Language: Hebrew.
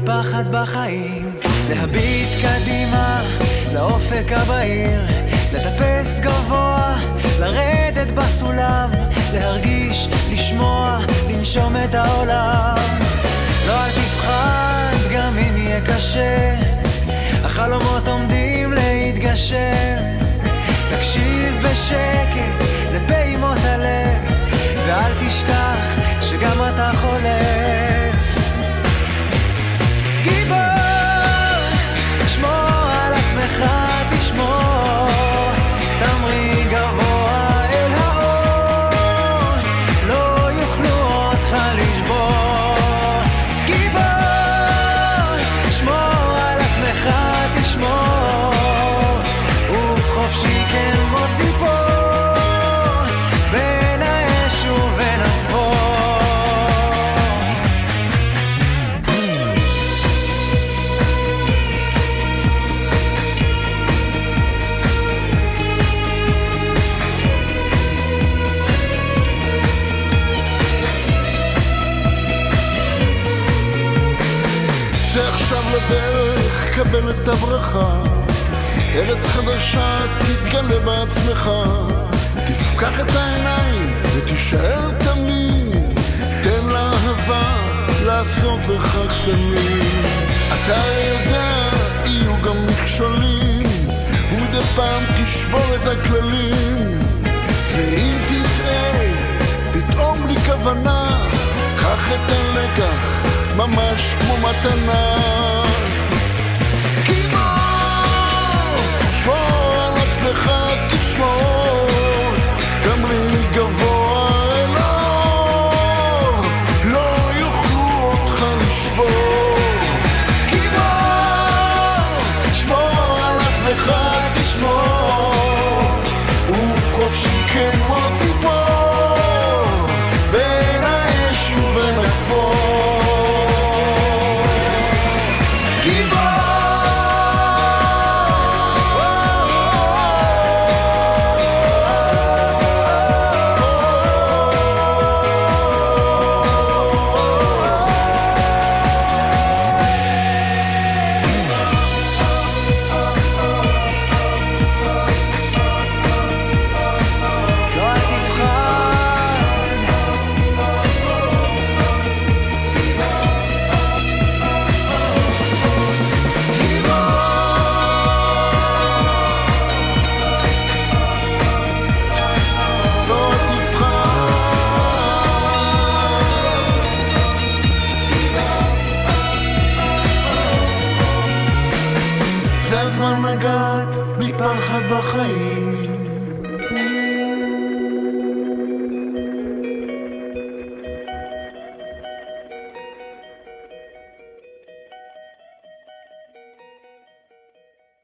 פחד בחיים, להביט קדימה לאופק הבהיר, לטפס גבוה, לרדת בסולם, להרגיש, לשמוע, לנשום את העולם. לא אל תפחד גם אם יהיה קשה, החלומות עומדים להתגשם. תקשיב בשקט לפעימות הלב, ואל תשכח שגם אתה חולף. גיבור, שמור על עצמך, תשמור, תמריא גבוה אל האור, לא יוכלו אותך לשבור. גיבור, שמור על עצמך, תשמור, ובחופשי כמו ציפור, בין האש ובין החור. צא עכשיו לדרך, קבל את הברכה, ארץ חדשה תתגלה בעצמך. תפקח את העיניים ותישאר תמיד, תן לאהבה לעשות בך שנים. אתה יודע, יהיו גם מכשולים, ומדי פעם תשבור את הכללים. ואם תטעה פתאום בלי כוונה, קח את הלקח ממש כמו מתנה. שמור על עצמך, תשמור, תמריא גבוה אל האור, לא יוכלו אותך לשבור. גיבור, שמור על עצמך, תשמור, ובחופשי כמו ציפור, בין האש ובין החור. גיבור, זה הזמן לגעת בלי פחד בחיים,